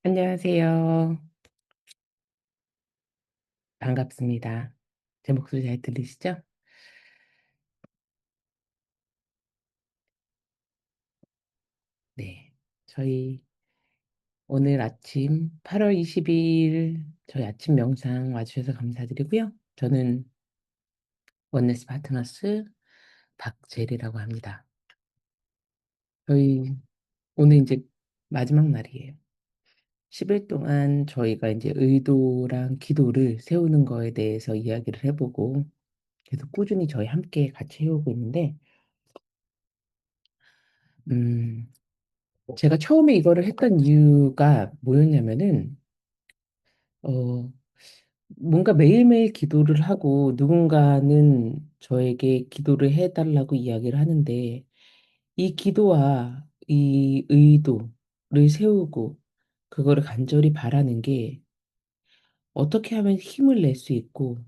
안녕하세요. 반갑습니다. 제 목소리 잘 들리시죠? 네. 저희 오늘 아침 8월 22일 저희 아침 명상 와 주셔서 감사드리고요. 저는 원네스 파트너스 박재리라고 합니다. 저희 오늘 인제 마지막 날이에요. 10일 동안 저희가 인제 의도랑 기도를 세우는 거에 대해서 이야기를 해 보고 계속 꾸준히 저희 함께 같이 해 오고 있는데 음 제가 처음에 이거를 했던 이유가 뭐였냐면은 어 뭔가 매일매일 기도를 하고 누군가는 저에게 기도를 해 달라고 이야기를 하는데 이 기도와 이 의도를 세우고 그거를 간절히 바라는 게 어떻게 하면 힘을 낼 수 있고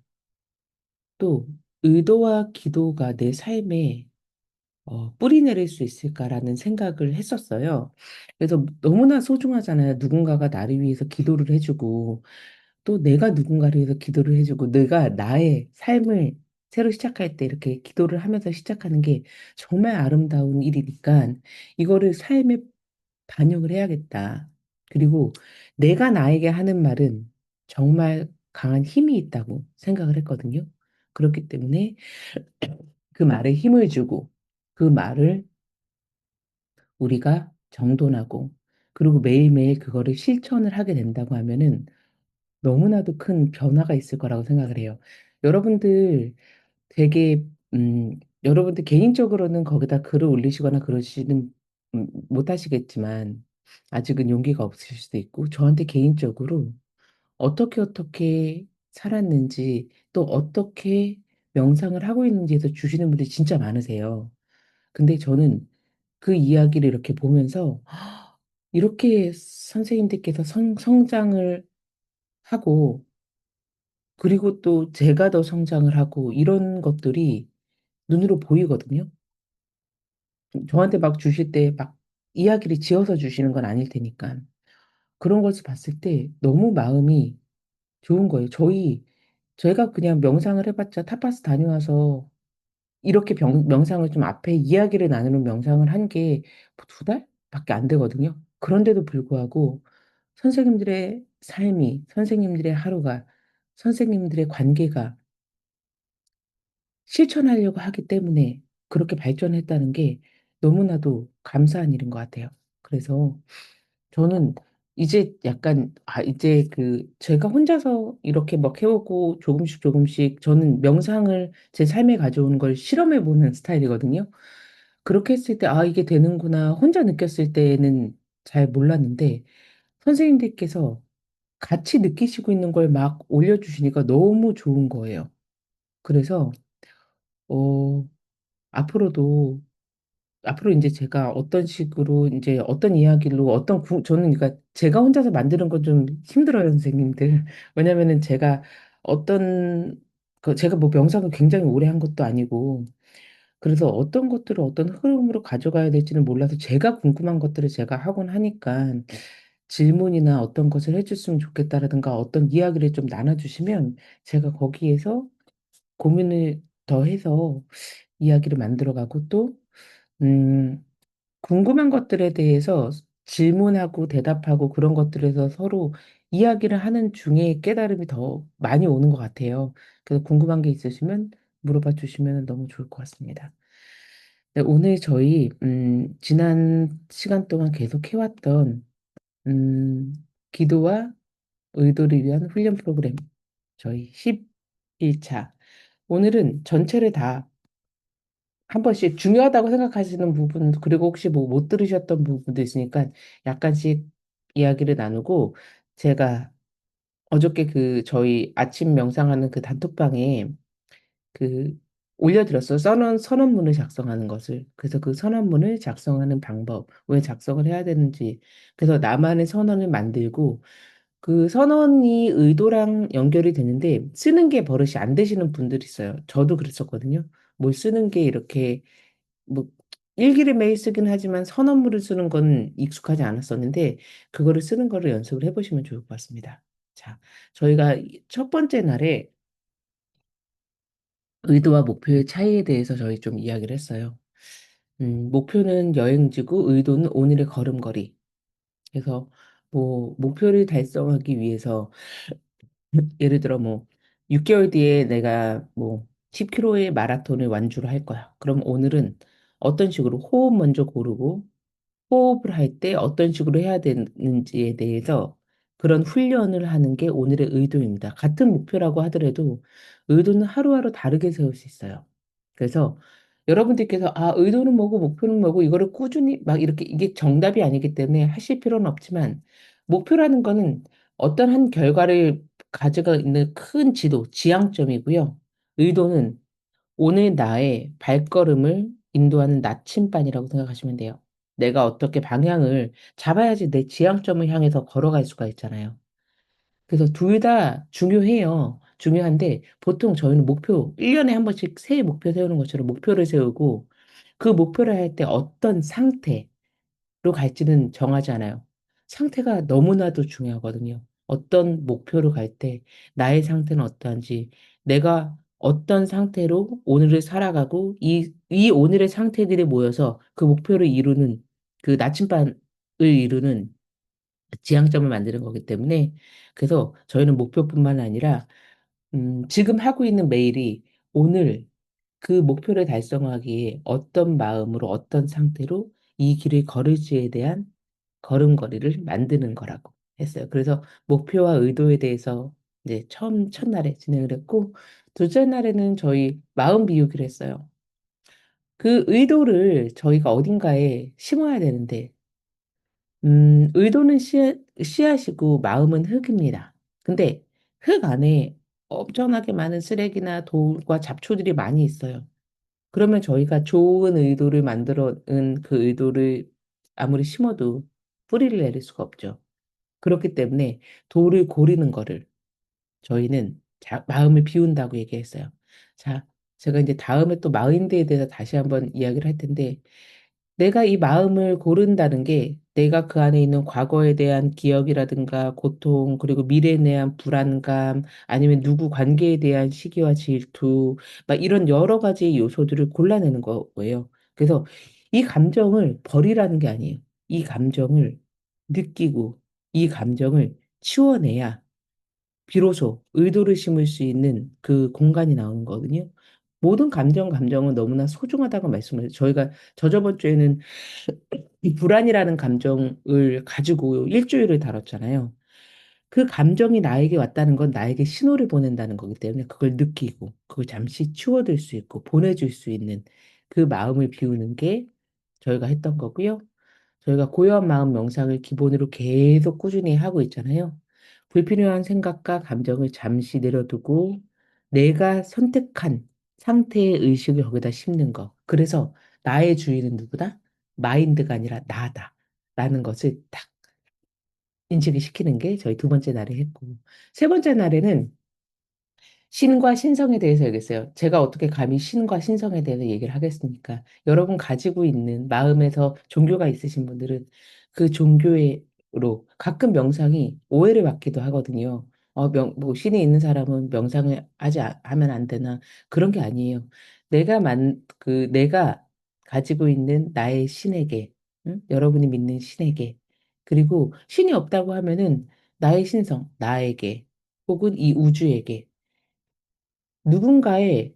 또 의도와 기도가 내 삶에 뿌리 내릴 수 있을까라는 생각을 했었어요. 그래서 너무나 소중하잖아요. 누군가가 나를 위해서 기도를 해 주고 또 내가 누군가를 위해서 기도를 해 주고 내가 나의 삶을 새로 시작할 때 이렇게 기도를 하면서 시작하는 게 정말 아름다운 일이니깐 '이거를 삶에 반영을 해야겠다.' 그리고 내가 나에게 하는 말은 정말 강한 힘이 있다고 생각을 했거든요. 그렇기 때문에 그 말에 힘을 주고 그 말을 우리가 정돈하고 그리고 매일매일 그거를 실천을 하게 된다고 하면은 너무나도 큰 변화가 있을 거라고 생각을 해요. 여러분들 되게 여러분들 개인적으로는 거기다 글을 올리시거나 그러시는 못하시겠지만 아직은 용기가 없으실 수도 있고 저한테 개인적으로 어떻게 살았는지 또 어떻게 명상을 하고 있는지에서 주시는 분들이 진짜 많으세요. 근데 저는 그 이야기를 이렇게 보면서 이렇게 선생님들께서 성장을 하고 그리고 또 제가 더 성장을 하고 이런 것들이 눈으로 보이거든요. 저한테 막 주실 때 막 이야기를 지어서 주시는 건 아닐 테니깐. 그런 것을 봤을 때 너무 마음이 좋은 거예요. 저희가 그냥 명상을 해 봤자 타파스 다녀와서 이렇게 명상을 좀 앞에 이야기를 나누는 명상을 한 게 뭐 2달 밖에 안 되거든요. 그런데도 불구하고 선생님들의 삶이 선생님들의 하루가 선생님들의 관계가 실천하려고 하기 때문에 그렇게 발전했다는 게 너무나도 감사한 일인 것 같아요. 그래서 저는 이제 약간 이제 제가 혼자서 이렇게 막 해 오고 조금씩 저는 명상을 제 삶에 가져오는 걸 실험해 보는 스타일이거든요. 그렇게 했을 때 '아 이게 되는구나.' 혼자 느꼈을 때는 잘 몰랐는데 선생님들께서 같이 느끼시고 있는 걸 막 올려주시니까 너무 좋은 거예요. 그래서 어 앞으로도 앞으로 인제 제가 어떤 식으로 인제 어떤 이야기로 어떤 저는 그러니까 제가 혼자서 만드는 건 좀 힘들어요 선생님들. 왜냐면은 제가 어떤 제가 뭐 명상을 굉장히 오래 한 것도 아니고 그래서 어떤 것들을 어떤 흐름으로 가져가야 될지는 몰라서 제가 궁금한 것들을 제가 하곤 하니깐 질문이나 어떤 것을 해 줬으면 좋겠다라든가 어떤 이야기를 좀 나눠 주시면 제가 거기에서 고민을 더해서 이야기를 만들어 가고 또 음 궁금한 것들에 대해서 질문하고 대답하고 그런 것들에서 서로 이야기를 하는 중에 깨달음이 더 많이 오는 것 같아요. 그래서 궁금한 게 있으시면 물어봐 주시면은 너무 좋을 것 같습니다. 네 오늘 저희 지난 시간 동안 계속 해 왔던 기도와 의도를 위한 훈련 프로그램 저희 11 차 오늘은 전체를 다 한 번씩 중요하다고 생각하시는 부분 그리고 혹시 뭐 못 들으셨던 부분도 있으니까 약간씩 이야기를 나누고 제가 어저께 저희 아침 명상하는 그 단톡방에 그 올려 드렸어요. 선언문을 작성하는 것을. 그래서 그 선언문을 작성하는 방법, 왜 작성을 해야 되는지 그래서 나만의 선언을 만들고 그 선언이 의도랑 연결이 되는데 쓰는 게 버릇이 안 되시는 분들이 있어요. 저도 그랬었거든요. 뭘 쓰는 게 이렇게 뭐 일기를 매일 쓰긴 하지만 선언문을 쓰는 건 익숙하지 않았었는데 그거를 쓰는 거를 연습을 해보시면 좋을 것 같습니다. 자, 저희가 첫 번째 날에 의도와 목표의 차이에 대해서 저희 좀 이야기를 했어요. 목표는 여행지고 의도는 오늘의 걸음걸이. 그래서 뭐 목표를 달성하기 위해서 예를 들어 뭐 6개월 뒤에 내가 뭐 10km의 마라톤을 완주를 할 거야. 그럼 오늘은 어떤 식으로 호흡 먼저 고르고 호흡을 할 때 어떤 식으로 해야 되는지에 대해서 그런 훈련을 하는 게 오늘의 의도입니다. 같은 목표라고 하더라도 의도는 하루하루 다르게 세울 수 있어요. 그래서 여러분들께서 아, 의도는 뭐고 목표는 뭐고 이거를 꾸준히 막 이렇게 이게 정답이 아니기 때문에 하실 필요는 없지만 목표라는 거는 어떤 한 결과를 가지고 있는 큰 지도, 지향점이고요. 의도는 오늘 나의 발걸음을 인도하는 나침반이라고 생각하시면 돼요. 내가 어떻게 방향을 잡아야지 내 지향점을 향해서 걸어갈 수가 있잖아요. 그래서 둘 다 중요해요. 중요한데 보통 저희는 목표, 1년에 한 번씩 새해 목표 세우는 것처럼 목표를 세우고 그 목표를 할 때 어떤 상태, 로 갈지는 정하지 않아요. 상태가 너무나도 중요하거든요. 어떤 목표로 갈 때 나의 상태는 어떠한지, 내가 어떤 상태로 오늘을 살아가고 이 오늘의 상태들이 모여서 그 목표를 이루는 그 나침반을 이루는 지향점을 만드는 거기 때문에 그래서 저희는 목표뿐만 아니라 지금 하고 있는 매일이 오늘 그 목표를 달성하기에 어떤 마음으로 어떤 상태로 이 길을 걸을지에 대한 걸음걸이를 만드는 거라고 했어요. 그래서 목표와 의도에 대해서 이제 처음 첫날에 진행을 했고 둘째 날에는 저희 마음 비우기를 했어요. 그 의도를 저희가 어딘가에 심어야 되는데 의도는 씨앗이고 마음은 흙입니다. 근데 흙 안에 엄청나게 많은 쓰레기나 돌과 잡초들이 많이 있어요. 그러면 저희가 좋은 의도를 만들어낸 그 의도를 아무리 심어도 뿌리를 내릴 수가 없죠. 그렇기 때문에 돌을 고르는 거를 저희는 마음을 비운다고 얘기했어요. 자, 제가 이제 다음에 또 마인드에 대해서 다시 한번 이야기를 할 텐데 내가 이 마음을 고른다는 게 내가 그 안에 있는 과거에 대한 기억이라든가 고통, 그리고 미래에 대한 불안감, 아니면 누구 관계에 대한 시기와 질투, 막 이런 여러 가지 요소들을 골라내는 거예요. 그래서 이 감정을 버리라는 게 아니에요. 이 감정을 느끼고 이 감정을 치워내야 비로소 의도를 심을 수 있는 그 공간이 나오는 거거든요. 모든 감정은 너무나 소중하다고 말씀을 저희가 저저번 주에는 이 불안이라는 감정을 가지고 일주일을 다뤘잖아요. 그 감정이 나에게 왔다는 건 나에게 신호를 보낸다는 거기 때문에 그걸 느끼고 그걸 잠시 치워둘 수 있고 보내줄 수 있는 그 마음을 비우는 게 저희가 했던 거고요. 저희가 고요한 마음 명상을 기본으로 계속 꾸준히 하고 있잖아요. 불필요한 생각과 감정을 잠시 내려두고 내가 선택한 상태의 의식을 거기다 심는 거. 그래서 나의 주인은 누구다? 마인드가 아니라 나다. 라는 것을 딱 인식을 시키는 게 저희 두 번째 날에 했고. 세 번째 날에는 신과 신성에 대해서 얘기했어요. 제가 어떻게 감히 신과 신성에 대해서 얘기를 하겠습니까? 여러분 가지고 있는 마음에서 종교가 있으신 분들은 그 종교로 가끔 명상이 오해를 받기도 하거든요. 뭐 신이 있는 사람은 명상을 하면 안 되나? 그런 게 아니에요. 내가 가지고 있는 나의 신에게, 응? 여러분이 믿는 신에게, 그리고 신이 없다고 하면은 나의 신성, 나에게, 혹은 이 우주에게 누군가의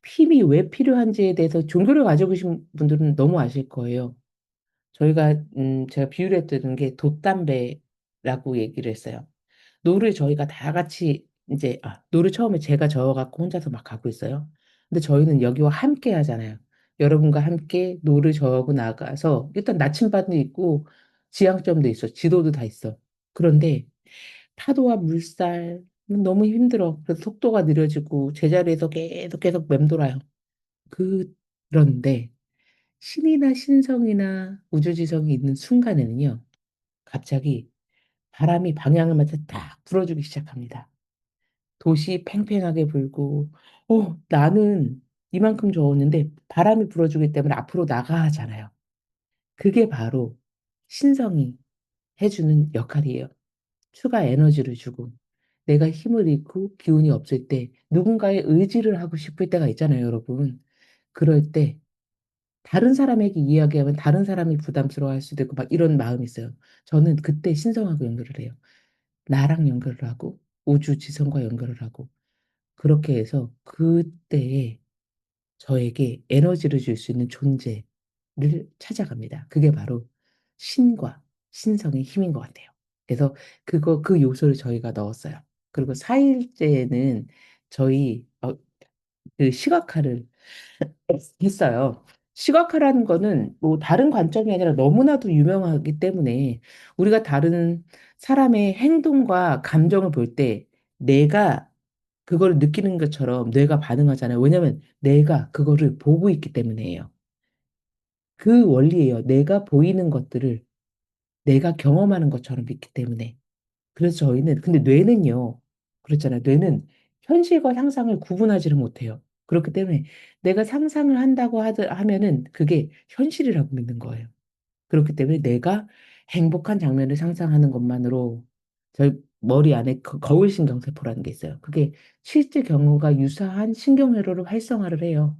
힘이 왜 필요한지에 대해서 종교를 가지고 계신 분들은 너무 아실 거예요. 제가 비유를 했던 게 돛담배라고 얘기를 했어요. 노를 저희가 다 같이 노를 처음에 제가 저어갖고 혼자서 막 가고 있어요. 근데 저희는 여기와 함께 하잖아요. 여러분과 함께 노를 저어고 나가서 일단 나침반도 있고 지향점도 있어. 지도도 다 있어. 그런데 파도와 물살 너무 힘들어. 그래서 속도가 느려지고 제자리에서 계속 맴돌아요. 그런데 신이나 신성이나 우주지성이 있는 순간에는요. 갑자기 바람이 방향을 맞춰 딱 불어주기 시작합니다. 도시 팽팽하게 불고, 나는 이만큼 저었는데 바람이 불어주기 때문에 앞으로 나가 하잖아요. 그게 바로 신성이 해주는 역할이에요. 추가 에너지를 주고 내가 힘을 잃고 기운이 없을 때 누군가의 의지를 하고 싶을 때가 있잖아요, 여러분. 그럴 때 다른 사람에게 이야기하면 다른 사람이 부담스러워할 수도 있고 막 이런 마음이 있어요. 저는 그때 신성하고 연결을 해요. 나랑 연결을 하고 우주 지성과 연결을 하고 그렇게 해서 그때에 저에게 에너지를 줄 수 있는 존재를 찾아갑니다. 그게 바로 신과 신성의 힘인 것 같아요. 그래서 그 요소를 저희가 넣었어요. 그리고 4일째는 저희 그 시각화를 했어요. 시각화라는 거는 뭐 다른 관점이 아니라 너무나도 유명하기 때문에 우리가 다른 사람의 행동과 감정을 볼 때 내가 그걸 느끼는 것처럼 뇌가 반응하잖아요. 왜냐면 내가 그거를 보고 있기 때문이에요. 그 원리예요. 내가 보이는 것들을 내가 경험하는 것처럼 믿기 때문에. 그래서 저희는, 근데 뇌는요, 그렇잖아요. 뇌는 현실과 상상을 구분하지를 못해요. 그렇기 때문에 내가 상상을 한다고 하면은 그게 현실이라고 믿는 거예요. 그렇기 때문에 내가 행복한 장면을 상상하는 것만으로 저희 머리 안에 거울신경세포라는 게 있어요. 그게 실제 경험과 유사한 신경회로를 활성화를 해요.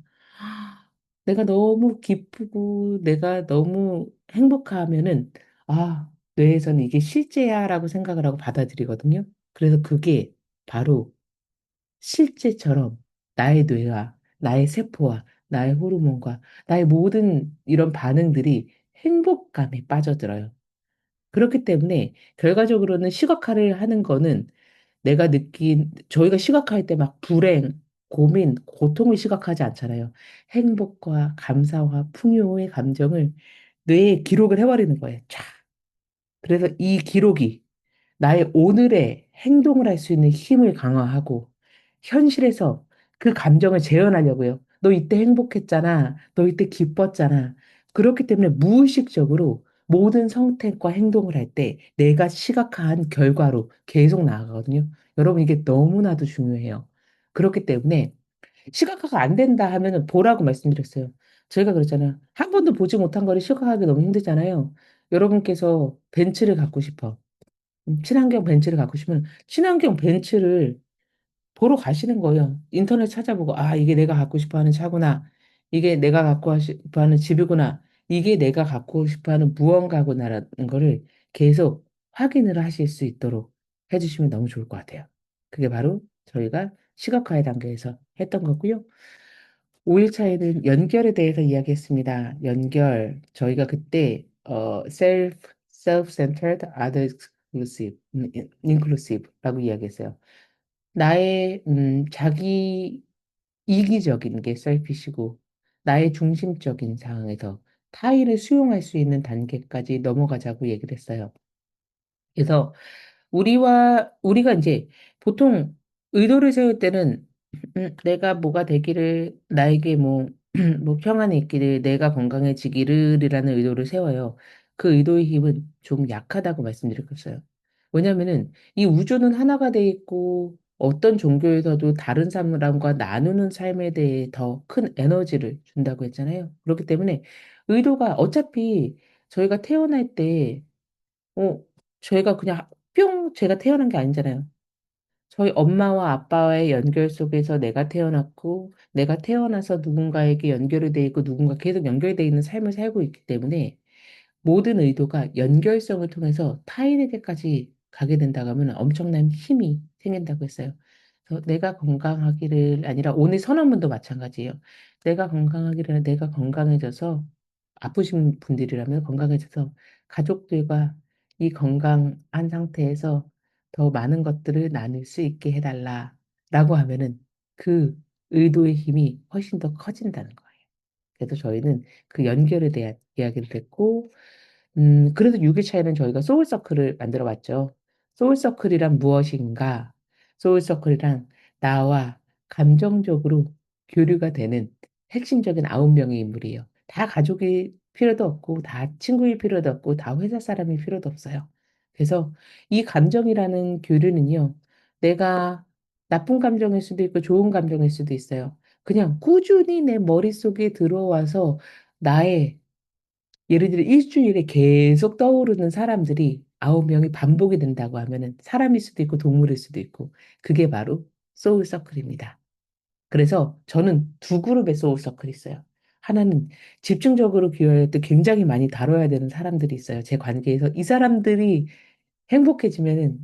내가 너무 기쁘고 내가 너무 행복하면은 뇌에서는 이게 실제야라고 생각을 하고 받아들이거든요. 그래서 그게 바로 실제처럼 나의 뇌와 나의 세포와 나의 호르몬과 나의 모든 이런 반응들이 행복감에 빠져들어요. 그렇기 때문에 결과적으로는 시각화를 하는 거는 내가 느낀 저희가 시각화할 때 막 불행, 고민, 고통을 시각화하지 않잖아요. 행복과 감사와 풍요의 감정을 뇌에 기록을 해버리는 거예요. 쫙. 그래서 이 기록이 나의 오늘의 행동을 할 수 있는 힘을 강화하고 현실에서 그 감정을 재현하려고요. 너 이때 행복했잖아. 너 이때 기뻤잖아. 그렇기 때문에 무의식적으로 모든 선택과 행동을 할 때 내가 시각화한 결과로 계속 나아가거든요. 여러분 이게 너무나도 중요해요. 그렇기 때문에 시각화가 안 된다 하면은 보라고 말씀드렸어요. 저희가 그랬잖아요. 한 번도 보지 못한 거를 시각화하기 너무 힘들잖아요. 여러분께서 벤츠를 갖고 싶어. 친환경 벤츠를 갖고 싶으면 친환경 벤츠를 보러 가시는 거예요. 인터넷 찾아보고 이게 내가 갖고 싶어 하는 차구나. 이게 내가 갖고 싶어 하는 집이구나. 이게 내가 갖고 싶어 하는 무언가구나라는 거를 계속 확인을 하실 수 있도록 해주시면 너무 좋을 것 같아요. 그게 바로 저희가 시각화의 단계에서 했던 거고요. 5일 차에는 연결에 대해서 이야기했습니다. 연결. 저희가 그때 self-centered, other exclusive, inclusive라고 이야기했어요. 나의 자기 이기적인 게 셀피시고 나의 중심적인 상황에서 타인을 수용할 수 있는 단계까지 넘어가자고 얘기를 했어요. 그래서 우리가 이제 보통 의도를 세울 때는 내가 뭐가 되기를, 나에게 뭐, 뭐 평안이 있기를, 내가 건강해지기를이라는 의도를 세워요. 그 의도의 힘은 좀 약하다고 말씀드렸어요. 왜냐면은 이 우주는 하나가 돼 있고 어떤 종교에서도 다른 사람과 나누는 삶에 대해 더 큰 에너지를 준다고 했잖아요. 그렇기 때문에 의도가 어차피 저희가 태어날 때 어, 저희가 그냥 뿅 제가 태어난 게 아니잖아요. 저희 엄마와 아빠와의 연결 속에서 내가 태어났고, 내가 태어나서 누군가에게 연결이 돼 있고, 누군가 계속 연결돼 있는 삶을 살고 있기 때문에 모든 의도가 연결성을 통해서 타인에게까지 가게 된다고 하면 엄청난 힘이 생긴다고 했어요. 그래서 내가 건강하기를 아니라 오늘 선언문도 마찬가지예요. 내가 건강하기를 내가 건강해져서 아프신 분들이라면 건강해져서 가족들과 이 건강한 상태에서 더 많은 것들을 나눌 수 있게 해달라라고 하면은 그 의도의 힘이 훨씬 더 커진다는 거예요. 그래서 저희는 그 연결에 대한 이야기를 했고, 그래서 6일 차에는 저희가 소울서클을 만들어 봤죠. 소울서클이란 무엇인가? 소울서클이란 나와 감정적으로 교류가 되는 핵심적인 9명의 인물이에요. 다 가족이 필요도 없고, 다 친구일 필요도 없고, 다 회사 사람이 필요도 없어요. 그래서 이 감정이라는 교류는요, 내가 나쁜 감정일 수도 있고, 좋은 감정일 수도 있어요. 그냥 꾸준히 내 머릿속에 들어와서 나의 예를 들어 일주일에 계속 떠오르는 사람들이 9명이 반복이 된다고 하면은 사람일 수도 있고 동물일 수도 있고 그게 바로 소울 서클입니다. 그래서 저는 두 그룹의 소울 서클이 있어요. 하나는 집중적으로 기여할 때 굉장히 많이 다뤄야 되는 사람들이 있어요. 제 관계에서 이 사람들이 행복해지면은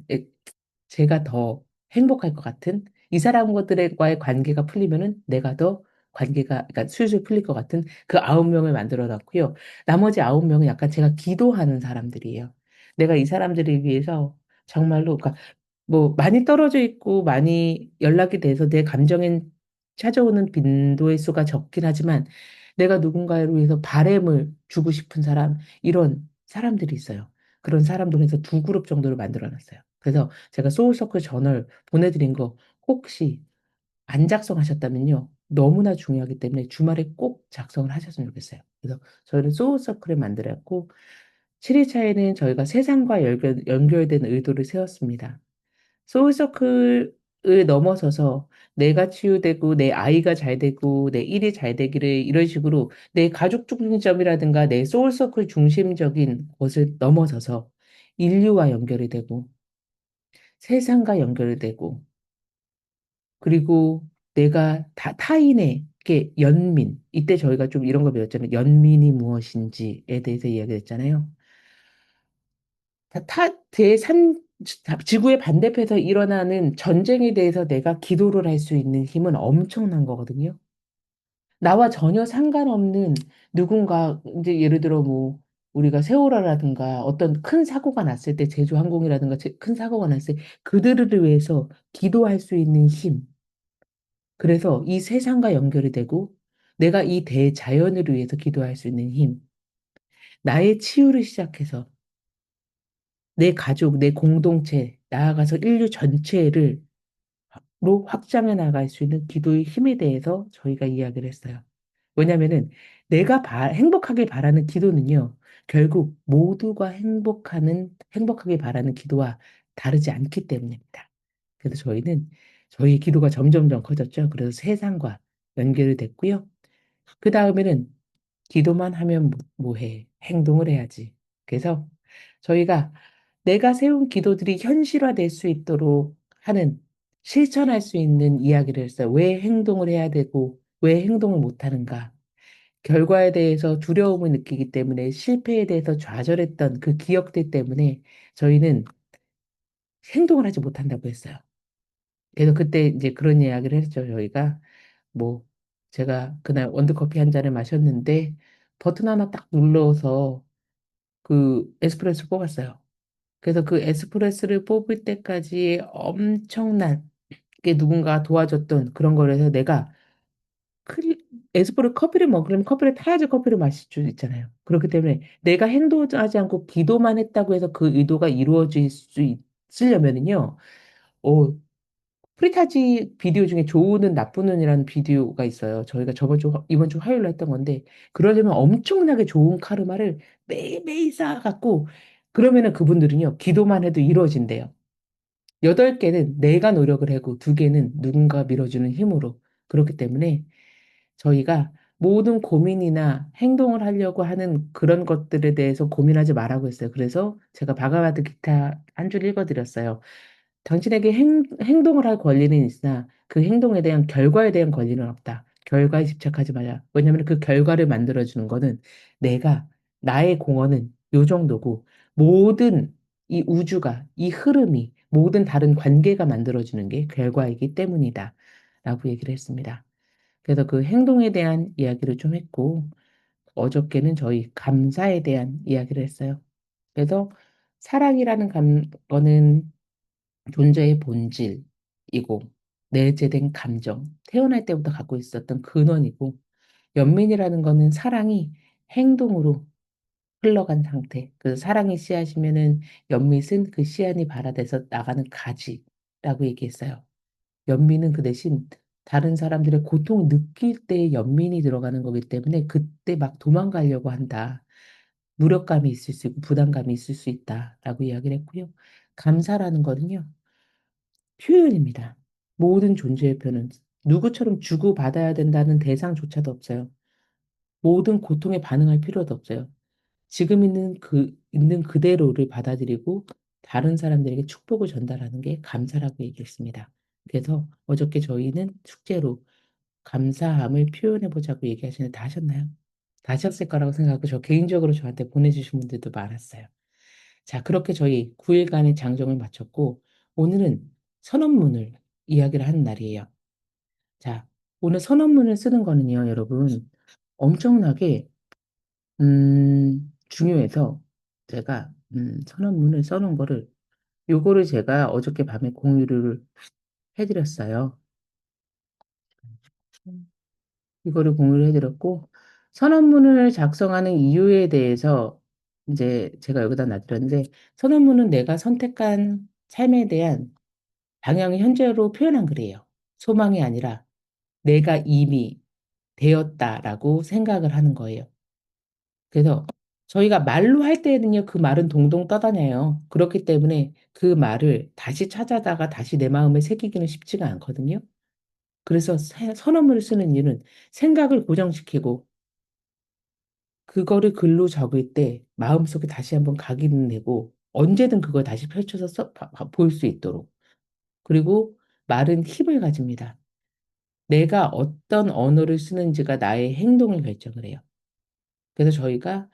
제가 더 행복할 것 같은 이 사람과의 관계가 풀리면은 내가 더 관계가 그러니까 술술 풀릴 것 같은 그 9명을 만들어 놨고요. 나머지 9명은 약간 제가 기도하는 사람들이에요. 내가 이 사람들을 위해서 정말로 그러니까 뭐 많이 떨어져 있고 많이 연락이 돼서 내 감정엔 찾아오는 빈도의 수가 적긴 하지만 내가 누군가를 위해서 바램을 주고 싶은 사람 이런 사람들이 있어요. 그런 사람들 해서 두 그룹 정도를 만들어 놨어요. 그래서 제가 소울서클 저널 보내드린 거 혹시 안 작성하셨다면요. 너무나 중요하기 때문에 주말에 꼭 작성을 하셨으면 좋겠어요. 그래서 저희는 소울서클을 만들었고 7일차에는 저희가 세상과 연결된 의도를 세웠습니다. 소울서클을 넘어서서 내가 치유되고 내 아이가 잘 되고 내 일이 잘 되기를 이런 식으로 내 가족 중심점이라든가 내 소울서클 중심적인 것을 넘어서서 인류와 연결이 되고 세상과 연결이 되고 그리고 내가 타인에게 연민 이때 저희가 좀 이런 거 배웠잖아요. 연민이 무엇인지에 대해서 이야기했잖아요. 제3 지구의 반대편에서 일어나는 전쟁에 대해서 내가 기도를 할 수 있는 힘은 엄청난 거거든요. 나와 전혀 상관없는 누군가, 이제 예를 들어 뭐, 우리가 세월호라든가 어떤 큰 사고가 났을 때, 제주항공이라든가 큰 사고가 났을 때, 그들을 위해서 기도할 수 있는 힘. 그래서 이 세상과 연결이 되고, 내가 이 대자연을 위해서 기도할 수 있는 힘. 나의 치유를 시작해서 내 가족, 내 공동체, 나아가서 인류 전체를 로 확장해 나갈 수 있는 기도의 힘에 대해서 저희가 이야기를 했어요. 왜냐면은 행복하길 바라는 기도는요, 결국 모두가 행복하게 바라는 기도와 다르지 않기 때문입니다. 그래서 저희는 저희 기도가 점점점 커졌죠. 그래서 세상과 연결이 됐고요. 그 다음에는 기도만 하면 해? 행동을 해야지. 그래서 저희가 내가 세운 기도들이 현실화될 수 있도록 하는 실천할 수 있는 이야기를 했어요. 왜 행동을 해야 되고 왜 행동을 못 하는가? 결과에 대해서 두려움을 느끼기 때문에 실패에 대해서 좌절했던 그 기억들 때문에 저희는 행동을 하지 못한다고 했어요. 그래서 그때 이제 그런 이야기를 했죠. 저희가 뭐 제가 그날 원두커피 한 잔을 마셨는데 버튼 하나 딱 눌러서 그 에스프레소 뽑았어요. 그래서 그 에스프레소를 뽑을 때까지 엄청난 게 누군가 도와줬던 그런 거라서 내가 크 커피를 먹으려면 커피를 타야지 커피를 마실 수 있잖아요. 그렇기 때문에 내가 행동하지 않고 기도만 했다고 해서 그 의도가 이루어질 수 있으려면은요, 어, 프리타지 비디오 중에 좋은 나쁜 운이라는 비디오가 있어요. 저희가 이번 주 화요일에 했던 건데, 그러려면 엄청나게 좋은 카르마를 매일매일 쌓아갖고, 그러면은 그분들은요, 기도만 해도 이루어진대요. 8개는 내가 노력을 하고 2개는 누군가 밀어주는 힘으로. 그렇기 때문에 저희가 모든 고민이나 행동을 하려고 하는 그런 것들에 대해서 고민하지 말라고 했어요. 그래서 제가 바가바드 기타 한 줄 읽어드렸어요. 당신에게 행동을 할 권리는 있으나 그 행동에 대한 결과에 대한 권리는 없다. 결과에 집착하지 말라. 왜냐하면 그 결과를 만들어주는 거는 내가, 나의 공헌은 요 정도고 모든 이 우주가, 이 흐름이, 모든 다른 관계가 만들어주는 게 결과이기 때문이다. 라고 얘기를 했습니다. 그래서 그 행동에 대한 이야기를 좀 했고, 어저께는 저희 감사에 대한 이야기를 했어요. 그래서 사랑이라는 거는 존재의 본질이고, 내재된 감정, 태어날 때부터 갖고 있었던 근원이고, 연민이라는 거는 사랑이 행동으로 흘러간 상태. 그 사랑의 씨앗이면은 연민은 그 씨앗이 발아돼서 나가는 가지라고 얘기했어요. 연민은 그 대신 다른 사람들의 고통을 느낄 때 연민이 들어가는 거기 때문에 그때 막 도망가려고 한다. 무력감이 있을 수 있고 부담감이 있을 수 있다라고 이야기를 했고요. 감사라는 거는요. 표현입니다. 모든 존재의 표현. 누구처럼 주고받아야 된다는 대상조차도 없어요. 모든 고통에 반응할 필요도 없어요. 지금 있는 그대로를 받아들이고 다른 사람들에게 축복을 전달하는 게 감사라고 얘기했습니다. 그래서 어저께 저희는 숙제로 감사함을 표현해 보자고 얘기하시는데 다 하셨나요? 다 하셨을 거라고 생각하고 저 개인적으로 저한테 보내주신 분들도 많았어요. 자, 그렇게 저희 9일간의 장정을 마쳤고 오늘은 선언문을 이야기를 하는 날이에요. 자, 오늘 선언문을 쓰는 거는요, 여러분, 엄청나게 중요해서 제가 선언문을 써놓은 거를 요거를 제가 어저께 밤에 공유를 해드렸어요. 이거를 공유를 해드렸고 선언문을 작성하는 이유에 대해서 이제 제가 여기다 놔드렸는데 선언문은 내가 선택한 삶에 대한 방향을 현재로 표현한 글이에요. 소망이 아니라 내가 이미 되었다라고 생각을 하는 거예요. 그래서 저희가 말로 할 때는요, 그 말은 동동 떠다녀요. 그렇기 때문에 그 말을 다시 찾아다가 다시 내 마음에 새기기는 쉽지가 않거든요. 그래서 선언문을 쓰는 이유는 생각을 고정시키고 그거를 글로 적을 때 마음속에 다시 한번 각인을 내고 언제든 그걸 다시 펼쳐서 볼 수 있도록. 그리고 말은 힘을 가집니다. 내가 어떤 언어를 쓰는지가 나의 행동을 결정을 해요. 그래서 저희가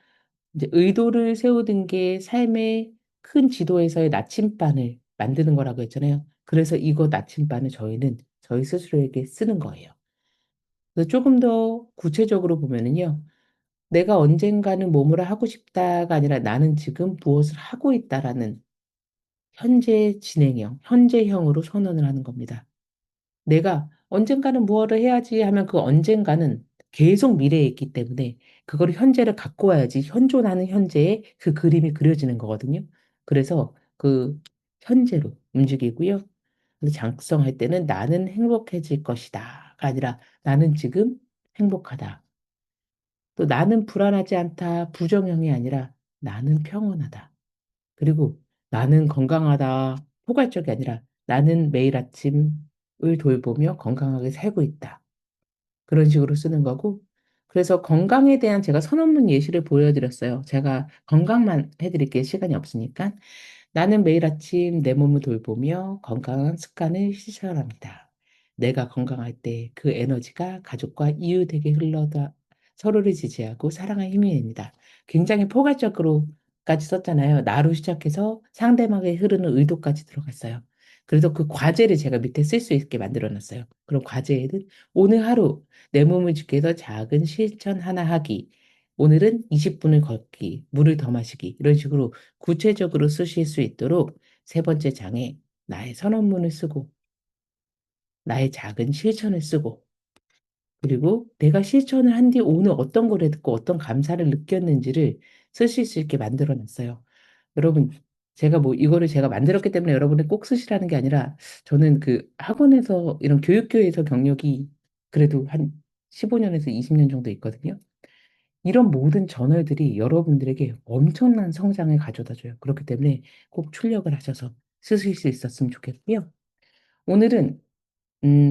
이제 의도를 세우는 게 삶의 큰 지도에서의 나침반을 만드는 거라고 했잖아요. 그래서 이거 나침반을 저희는 저희 스스로에게 쓰는 거예요. 그래서 조금 더 구체적으로 보면은요. 내가 언젠가는 뭐뭐를 하고 싶다가 아니라 나는 지금 무엇을 하고 있다라는 현재 진행형, 현재형으로 선언을 하는 겁니다. 내가 언젠가는 무엇을 해야지 하면 그 언젠가는 계속 미래에 있기 때문에 그걸 현재를 갖고 와야지 현존하는 현재에 그 그림이 그려지는 거거든요. 그래서 그 현재로 움직이고요. 그래서 작성할 때는 나는 행복해질 것이다가 아니라 나는 지금 행복하다. 또 나는 불안하지 않다. 부정형이 아니라 나는 평온하다. 그리고 나는 건강하다. 포괄적이 아니라 나는 매일 아침을 돌보며 건강하게 살고 있다. 그런 식으로 쓰는 거고. 그래서 건강에 대한 제가 선언문 예시를 보여드렸어요. 제가 건강만 해드릴게 시간이 없으니까. 나는 매일 아침 내 몸을 돌보며 건강한 습관을 실천합니다. 내가 건강할 때 그 에너지가 가족과 이웃에게 흘러다 서로를 지지하고 사랑할 힘이 됩니다. 굉장히 포괄적으로까지 썼잖아요. 나로 시작해서 상대방에게 흐르는 의도까지 들어갔어요. 그래서 그 과제를 제가 밑에 쓸 수 있게 만들어 놨어요. 그럼 과제에는 오늘 하루 내 몸을 지켜서 작은 실천 하나 하기. 오늘은 20분을 걷기, 물을 더 마시기. 이런 식으로 구체적으로 쓰실 수 있도록 세 번째 장에 나의 선언문을 쓰고, 나의 작은 실천을 쓰고, 그리고 내가 실천을 한 뒤 오늘 어떤 걸 했고 어떤 감사를 느꼈는지를 쓰실 수 있게 만들어 놨어요. 여러분, 제가 뭐 이거를 제가 만들었기 때문에 여러분이 꼭 쓰시라는 게 아니라 저는 그 학원에서 이런 교육교에서 경력이 그래도 한 15년에서 20년 정도 있거든요. 이런 모든 저널들이 여러분들에게 엄청난 성장을 가져다 줘요. 그렇기 때문에 꼭 출력을 하셔서 쓰실 수 있었으면 좋겠고요. 오늘은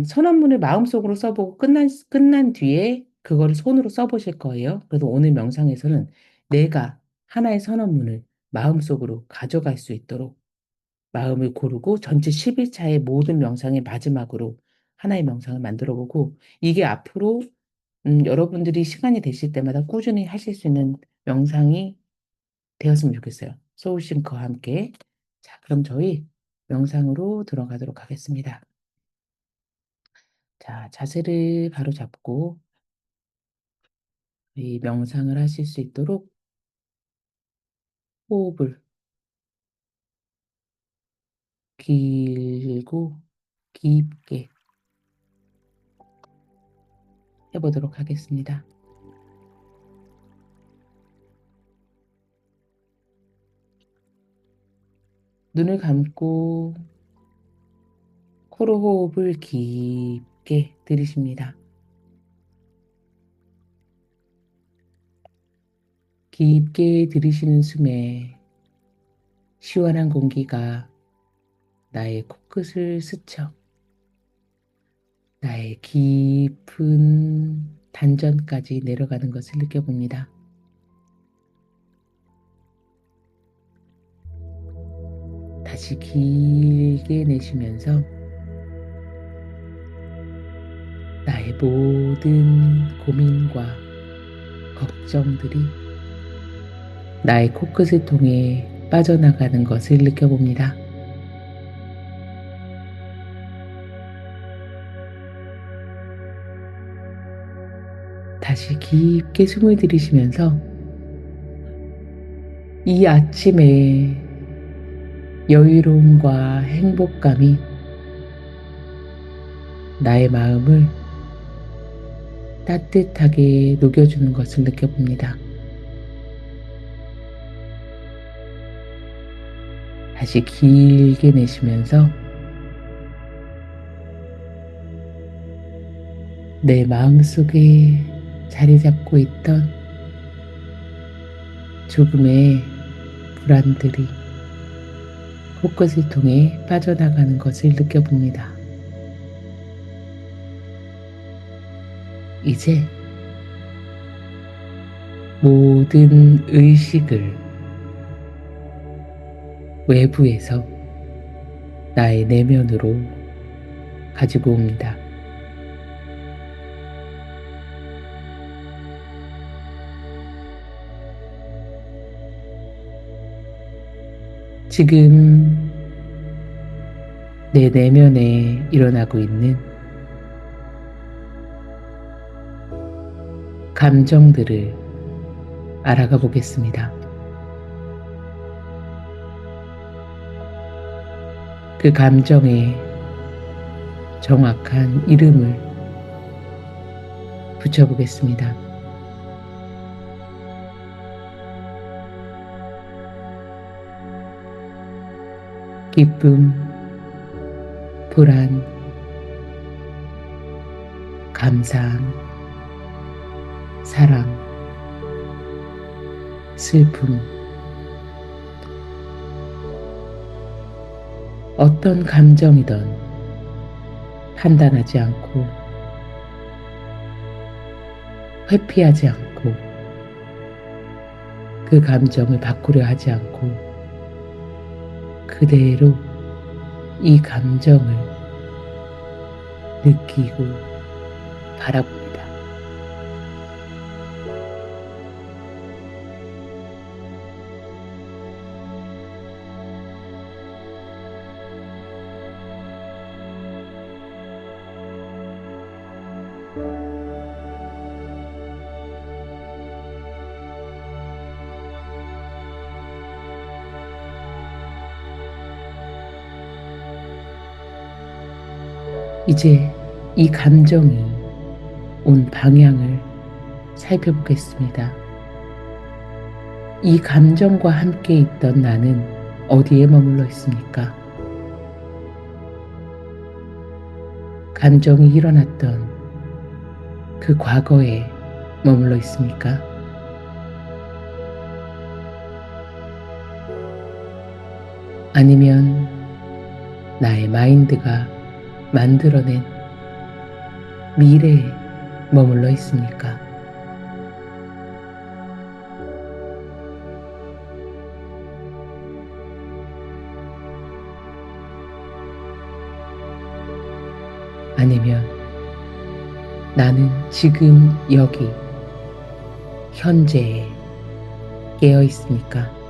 선언문을 마음속으로 써보고 끝난 뒤에 그거를 손으로 써보실 거예요. 그래서 오늘 명상에서는 내가 하나의 선언문을 마음속으로 가져갈 수 있도록 마음을 고르고 전체 10일차의 모든 명상의 마지막으로 하나의 명상을 만들어 보고 이게 앞으로 여러분들이 시간이 되실 때마다 꾸준히 하실 수 있는 명상이 되었으면 좋겠어요. 소울싱크와 함께. 자, 그럼 저희 명상으로 들어가도록 하겠습니다. 자, 자세를 바로 잡고 이 명상을 하실 수 있도록 호흡을 길고 깊게 해보도록 하겠습니다. 눈을 감고 코로 호흡을 깊게 들이쉽니다. 깊게 들이쉬는 숨에 시원한 공기가 나의 코끝을 스쳐 나의 깊은 단전까지 내려가는 것을 느껴봅니다. 다시 길게 내쉬면서 나의 모든 고민과 걱정들이 나의 코끝을 통해 빠져나가는 것을 느껴봅니다. 다시 깊게 숨을 들이쉬면서 이 아침의 여유로움과 행복감이 나의 마음을 따뜻하게 녹여주는 것을 느껴봅니다. 다시 길게 내쉬면서 내 마음속에 자리 잡고 있던 조금의 불안들이 코끝을 통해 빠져나가는 것을 느껴봅니다. 이제 모든 의식을 외부에서 나의 내면으로 가지고 옵니다. 지금 내 내면에 일어나고 있는 감정들을 알아가 보겠습니다. 그 감정에 정확한 이름을 붙여보겠습니다. 기쁨, 불안, 감사함, 사랑, 슬픔. 어떤 감정이든 판단하지 않고 회피하지 않고 그 감정을 바꾸려 하지 않고 그대로 이 감정을 느끼고 바라봅니다. 이제 이 감정이 온 방향을 살펴보겠습니다. 이 감정과 함께 있던 나는 어디에 머물러 있습니까? 감정이 일어났던 그 과거에 머물러 있습니까? 아니면 나의 마인드가 만들어낸 미래에 머물러 있습니까? 아니면 나는 지금 여기 현재에 깨어 있습니까?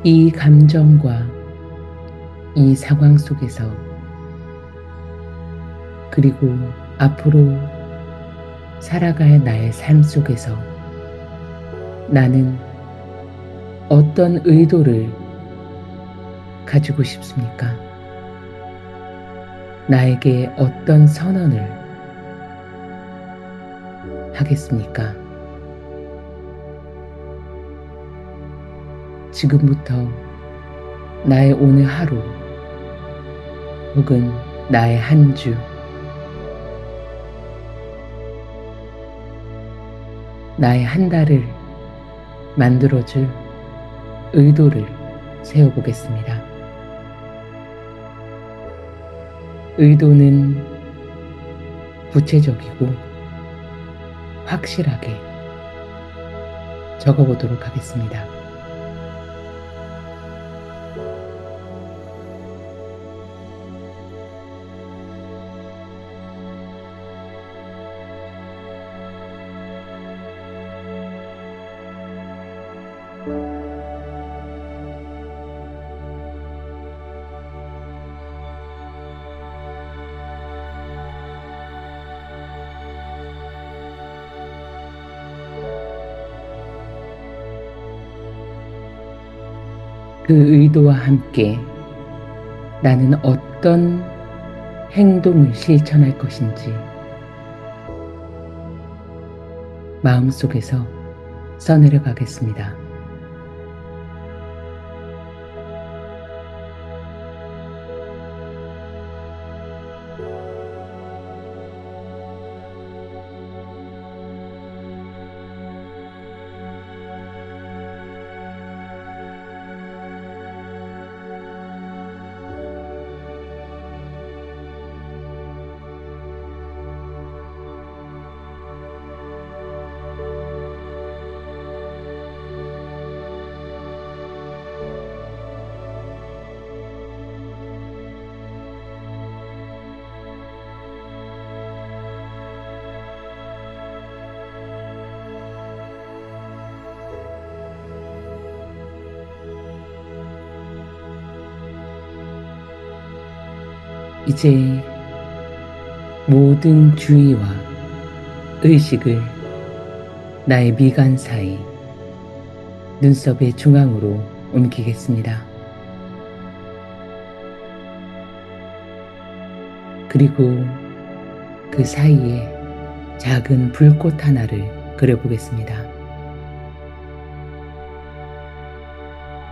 이 감정과 이 상황 속에서 그리고 앞으로 살아갈 나의 삶 속에서 나는 어떤 의도를 가지고 싶습니까? 나에게 어떤 선언을 하겠습니까? 지금부터 나의 오늘 하루 혹은 나의 한 주, 나의 한 달을 만들어줄 의도를 세워보겠습니다. 의도는 구체적이고 확실하게 적어보도록 하겠습니다. 그 의도와 함께 나는 어떤 행동을 실천할 것인지 마음속에서 써내려 가겠습니다. 이제 모든 주의와 의식을 나의 미간 사이 눈썹의 중앙으로 옮기겠습니다. 그리고 그 사이에 작은 불꽃 하나를 그려보겠습니다.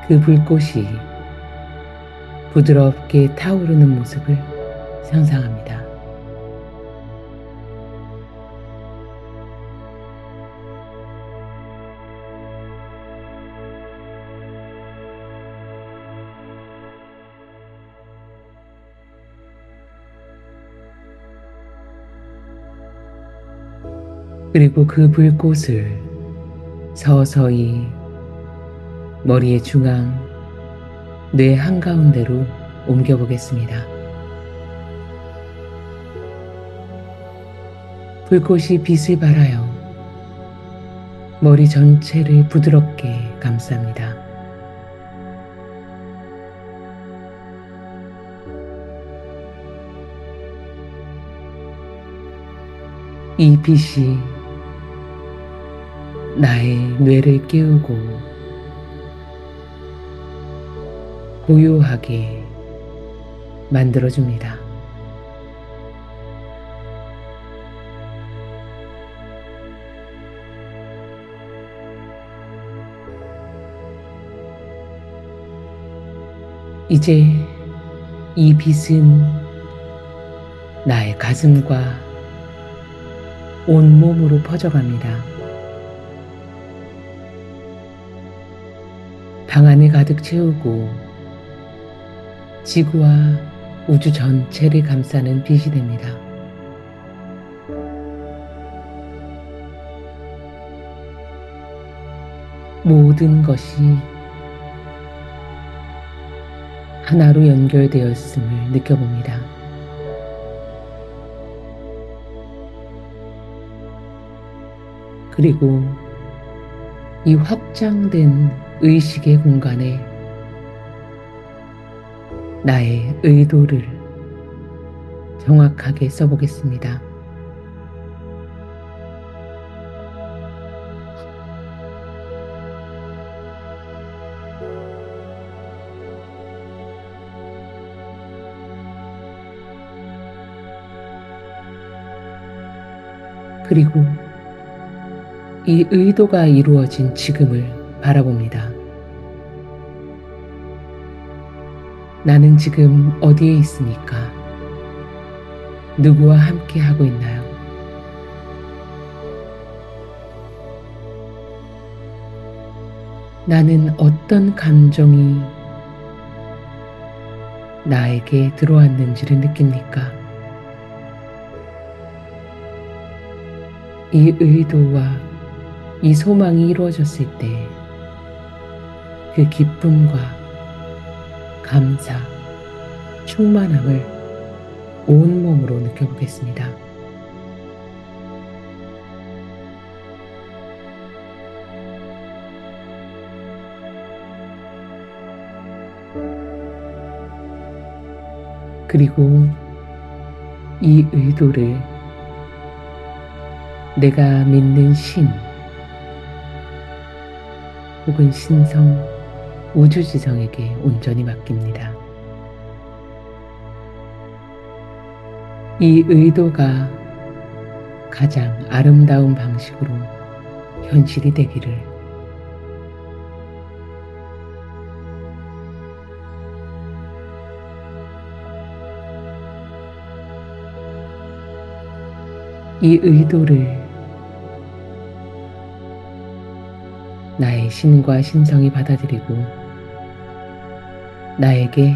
그 불꽃이 부드럽게 타오르는 모습을 상상합니다. 그리고 그 불꽃을 서서히 머리의 중앙, 뇌 한가운데로 옮겨보겠습니다. 불꽃이 빛을 발하여 머리 전체를 부드럽게 감쌉니다. 이 빛이 나의 뇌를 깨우고 고요하게 만들어줍니다. 이제 이 빛은 나의 가슴과 온몸으로 퍼져갑니다. 방 안을 가득 채우고 지구와 우주 전체를 감싸는 빛이 됩니다. 모든 것이 하나로 연결되었음을 느껴봅니다. 그리고 이 확장된 의식의 공간에 나의 의도를 정확하게 써보겠습니다. 그리고 이 의도가 이루어진 지금을 바라봅니다. 나는 지금 어디에 있으니까? 누구와 함께 하고 있나요? 나는 어떤 감정이 나에게 들어왔는지를 느낍니까? 이 의도와 이 소망이 이루어졌을 때 그 기쁨과 감사, 충만함을 온몸으로 느껴보겠습니다. 그리고 이 의도를 내가 믿는 신 혹은 신성, 우주지성에게 온전히 맡깁니다. 이 의도가 가장 아름다운 방식으로 현실이 되기를. 이 의도를 나의 신과 신성이 받아들이고 나에게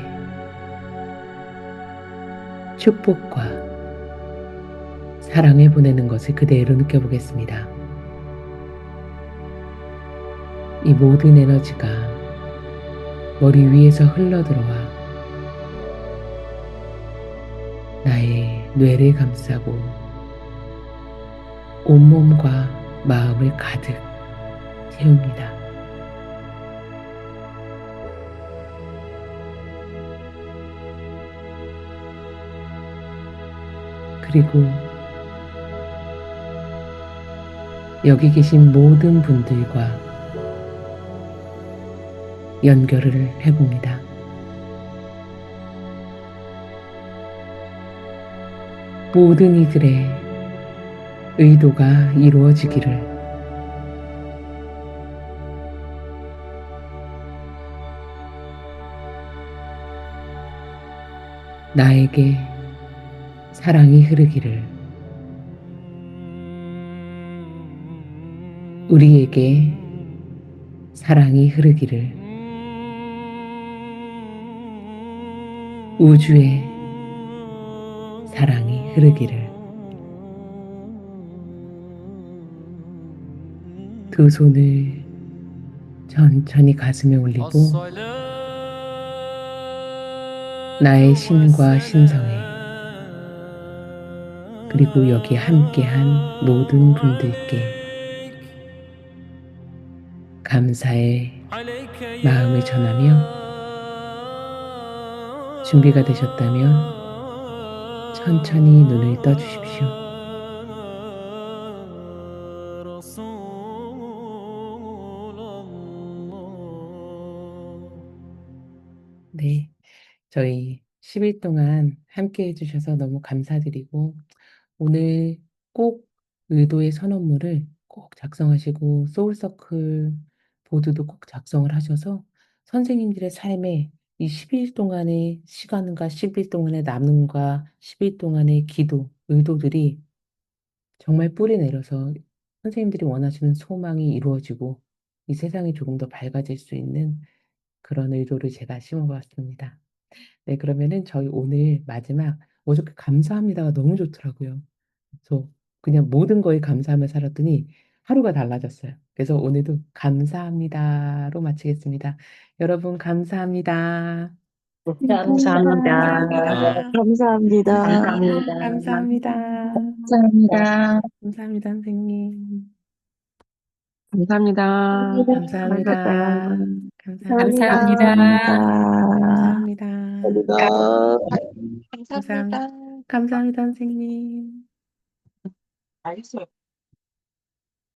축복과 사랑을 보내는 것을 그대로 느껴보겠습니다. 이 모든 에너지가 머리 위에서 흘러들어와 나의 뇌를 감싸고 온몸과 마음을 가득 채웁니다. 그리고 여기 계신 모든 분들과 연결을 해봅니다. 모든 이들의 의도가 이루어지기를. 나에게 사랑이 흐르기를. 우리에게 사랑이 흐르기를. 우주에 사랑이 흐르기를. 두 손을 천천히 가슴에 올리고 나의 신과 신성에 그리고 여기 함께한 모든 분들께 감사의 마음을 전하며 준비가 되셨다면 천천히 눈을 떠주십시오. 네, 저희 10일 동안 함께 해주셔서 너무 감사드리고 오늘 꼭 의도의 선언물을 꼭 작성하시고 소울서클 보드도 꼭 작성을 하셔서 선생님들의 삶에 이 10일 동안의 시간과 10일 동안의 나눔과 10일 동안의 기도, 의도들이 정말 뿌리 내려서 선생님들이 원하시는 소망이 이루어지고 이 세상이 조금 더 밝아질 수 있는 그런 의도를 제가 심어봤습니다. 네, 그러면은 저희 오늘 마지막 어저께 감사합니다가 너무 좋더라고요. 저 그냥 모든 거에 감사하며 살았더니 하루가 달라졌어요. 그래서 오늘도 감사합니다로 마치겠습니다. 여러분 감사합니다. 감사합니다. 감사합니다. 감사합니다. 감사합니다. 감사합니다. 감사합니다. 감사합니다, 선생님. 감사합니다. 감사합니다. 수고하셨어요. 감사합니다. 감사합니다. 감사합니다. 감사합니다. 감사합니다. 감사합니다. 감사합니다. 감사합니다, 선생님. 알겠어요.